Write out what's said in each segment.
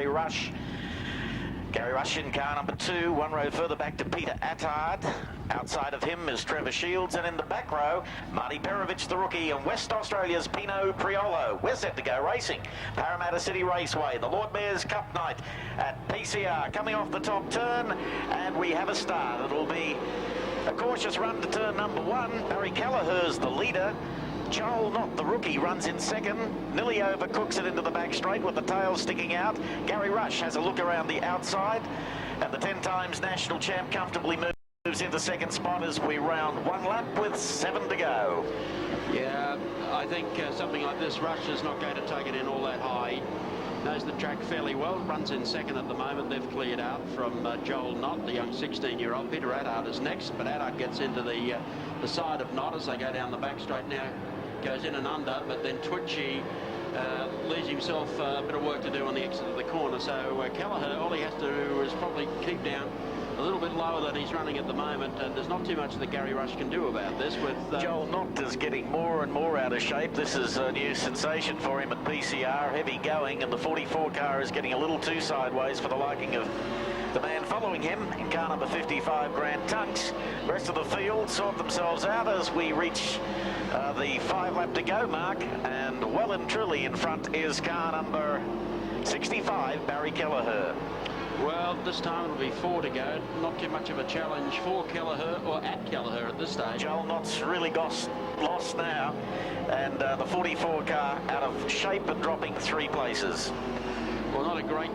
Gary Rush. Gary Rush in car number 2, one row further back to Peter Attard. Outside of him is Trevor Shields, and in the back row, Marty Perovich, the rookie, and West Australia's Pino Priolo. We're set to go racing. Parramatta City Raceway, the Lord Mayor's Cup night at PCR, coming off the top turn, and we have a start. It'll be a cautious run to turn number 1. Barry Kelleher's the leader. Joel Knott, the rookie, runs in second. Nearly overcooks it into the back straight with the tail sticking out. Gary Rush has a look around the outside, and the 10 times national champ comfortably moves into second spot as we round 1 lap with 7 to go. Yeah, I think something like this, Rush is not going to take it in all that high. Knows the track fairly well, runs in second at the moment. They've cleared out from Joel Knott, the young 16-year-old. Peter Attard is next, but Attard gets into the side of Knott as they go down the back straight now. Goes in and under, but then Twitchy leaves himself a bit of work to do on the exit of the corner. So Kelleher, all he has to do is probably keep down a little bit lower than he's running at the moment, and there's not too much that Gary Rush can do about this. With Joel Knott is getting more and more out of shape. This is a new sensation for him at PCR, heavy going, and the 44 car is getting a little too sideways for the liking of the man following him in car number 55, Grant Tunks. The rest of the field sort themselves out as we reach the 5 lap to go mark, and well and truly in front is car number 65, Barry Kelleher. Well, this time it'll be 4 to go. Not too much of a challenge for Kelleher or at Kelleher at this stage. Joel Knott's really lost now, and the 44 car out of shape and dropping 3 places. Well, not a great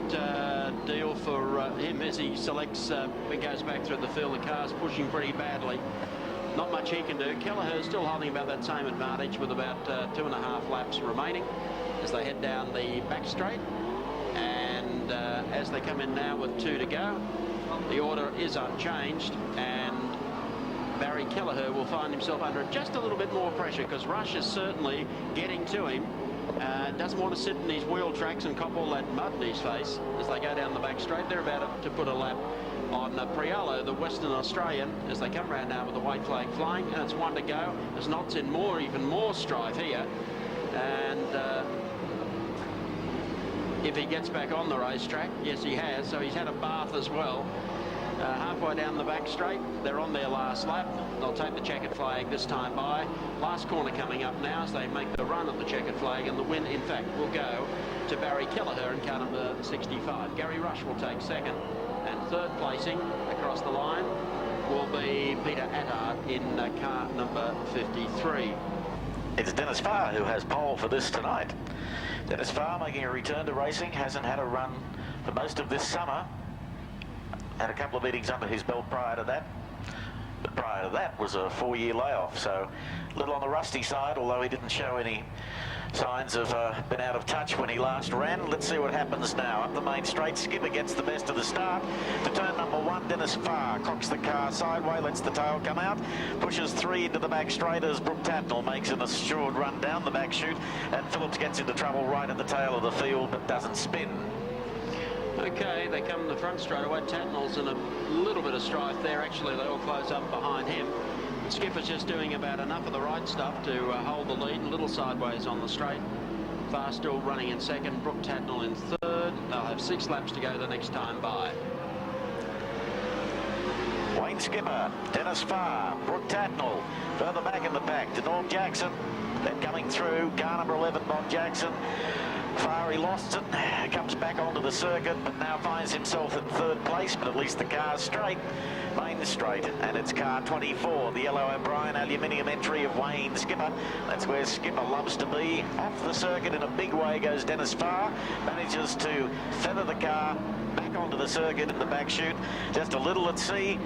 deal for him as he selects and goes back through the field. The car's pushing pretty badly. Not much he can do. Kelleher's still holding about that same advantage with about 2.5 laps remaining as they head down the back straight. And as they come in now with 2 to go, the order is unchanged, and Barry Kelleher will find himself under just a little bit more pressure because Rush is certainly getting to him. Doesn't want to sit in these wheel tracks and cop all that mud in his face as they go down the back straight. They're about to put a lap on Priolo, the Western Australian, as they come round now with the white flag flying, and it's 1 to go as Knott's in even more strife here. And if he gets back on the racetrack, yes he has, so he's had a bath as well. Halfway down the back straight, they're on their last lap. They'll take the checkered flag this time by. Last corner coming up now as they make the run at the checkered flag, and the win, in fact, will go to Barry Kelleher in car number 65. Gary Rush will take second, and third placing across the line will be Peter Attard in car number 53. It's Dennis Farr who has pole for this tonight. Dennis Farr making a return to racing, hasn't had a run for most of this summer. Had a couple of meetings under his belt prior to that. But prior to that was a 4-year layoff, so a little on the rusty side, although he didn't show any signs of been out of touch when he last ran. Let's see what happens now. Up the main straight, Skipper gets the best of the start. To turn number 1, Dennis Farr cocks the car sideways, lets the tail come out, pushes 3 into the back straight as Brooke Tatnell makes an assured run down the back chute, and Phillips gets into trouble right at the tail of the field but doesn't spin. Okay, they come in the front straight away. Tatnell's in a little bit of strife there. Actually, they all close up behind him. Skipper's just doing about enough of the right stuff to hold the lead, a little sideways on the straight. Farr still running in second, Brooke Tatnell in third. They'll have 6 laps to go the next time by. Wayne Skipper, Dennis Farr, Brooke Tatnell, further back in the pack to Norm Jackson. Then coming through, car number 11, Bob Jackson. Farr, he lost it, comes back onto the circuit, but now finds himself in 3rd place, but at least the car's straight, main straight, and it's car 24, the yellow O'Brien aluminium entry of Wayne Skipper. That's where Skipper loves to be. Off the circuit in a big way goes Dennis Farr, manages to feather the car back onto the circuit in the back chute, just a little at sea,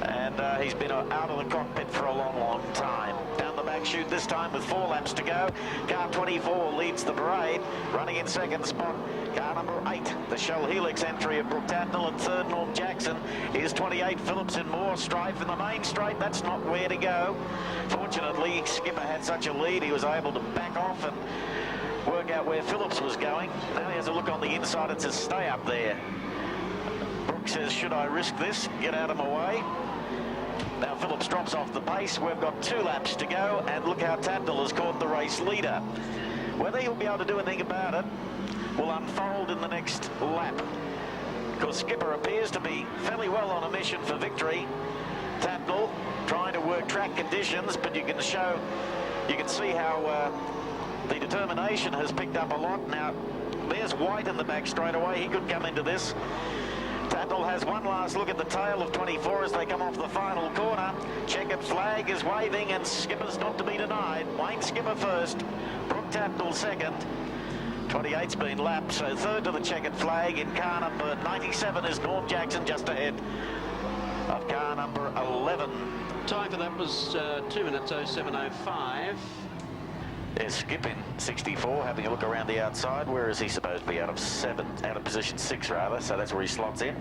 and he's been out of the cockpit for a long time. Down the back chute this time with 4 laps to go. Car 24 leads the parade, running in second spot. Car number 8, the Shell Helix entry of Brooke Tatnell, and third Norm Jackson. Here's 28, Phillips in more strife in the main straight. That's not where to go. Fortunately, Skipper had such a lead, he was able to back off and work out where Phillips was going. Now he has a look on the inside and says, stay up there. Brooke says, should I risk this? Get out of my way. Now Phillips drops off the pace. We've got 2 laps to go, and look how Tatnell has caught the race leader. Whether he'll be able to do anything about it, will unfold in the next lap. Because Skipper appears to be fairly well on a mission for victory. Tatnall trying to work track conditions, but you can see how the determination has picked up a lot. Now, there's White in the back straight away. He could come into this. Tatnall has one last look at the tail of 24 as they come off the final corner. Checkered flag is waving and Skipper's not to be denied. Wayne Skipper first, Brooke Tatnall second. 28's been lapped, so third to the checkered flag. In car number 97 is Norm Jackson, just ahead of car number 11. Time for that was 2 minutes 07.05. There's Skip in 64, having a look around the outside. Where is he supposed to be? Out of position 6 rather, so that's where he slots in.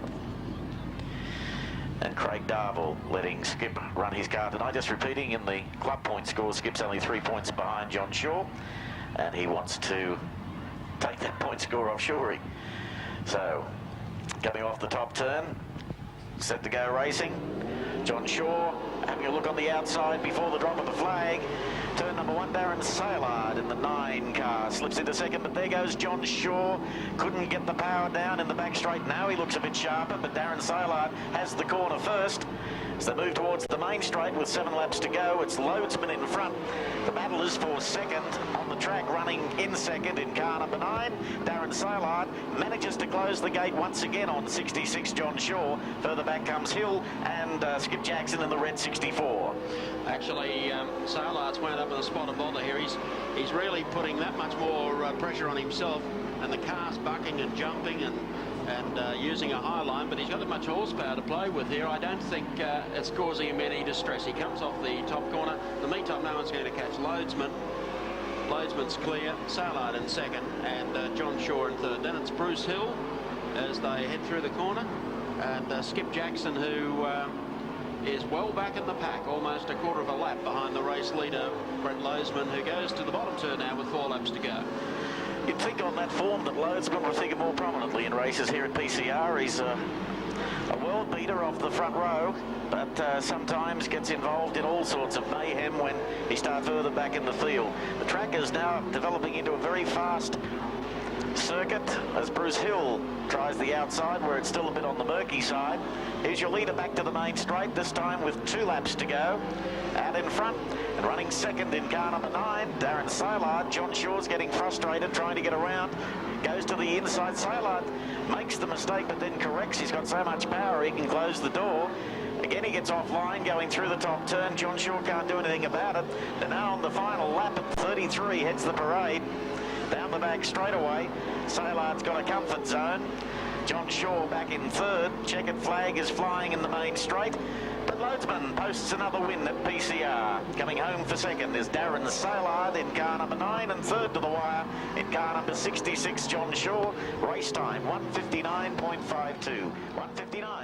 And Craig Darville letting Skip run his car tonight. Just repeating, in the club point score, Skip's only 3 points behind John Shaw, and he wants to take that point score off Shawry. So, coming off the top turn, set to go racing. John Shaw having a look on the outside before the drop of the flag. Turn number 1, Darren Sailard in the 9 car slips into second, but there goes John Shaw. Couldn't get the power down in the back straight. Now he looks a bit sharper, but Darren Sailard has the corner first. As they move towards the main straight with 7 laps to go, it's Loadsman in front. The battle is for second on the track, running in second in car number 9. Darren Sailard manages to close the gate once again on 66 John Shaw. Further back comes Hill and Skip Jackson in the red 64. Actually, Sailard's wound up in a spot of bother here. He's really putting that much more pressure on himself, and the car's bucking and jumping and using a high line, but he's got that much horsepower to play with here. I don't think it's causing him any distress. He comes off the top corner. In the meantime, no one's going to catch Loadsman. Loadsman's clear, Sailard in second, and John Shaw in third. Then it's Bruce Hill as they head through the corner, and Skip Jackson, who is well back in the pack, almost a quarter of a lap behind the race leader, Brett Loadsman, who goes to the bottom turn now with 4 laps to go. You'd think on that form that Loadsman will figure more prominently in races here at PCR. He's a world beater off the front row, but sometimes gets involved in all sorts of mayhem when he starts further back in the field. The track is now developing into a very fast circuit as Bruce Hill tries the outside where it's still a bit on the murky side. Here's your leader back to the main straight, this time with 2 laps to go. Out in front and running second in car number 9, Darren Sailard. John Shaw's getting frustrated trying to get around. Goes to the inside. Sailard makes the mistake but then corrects. He's got so much power he can close the door. Again, he gets offline going through the top turn. John Shaw can't do anything about it. And now on the final lap at 33 heads the parade. Down the back straight away. Sailard's got a comfort zone. John Shaw back in third. Checkered flag is flying in the main straight. But Loadsman posts another win at PCR. Coming home for second is Darren Sailard in car number 9, and third to the wire in car number 66, John Shaw. Race time 1:59.52. 1:59.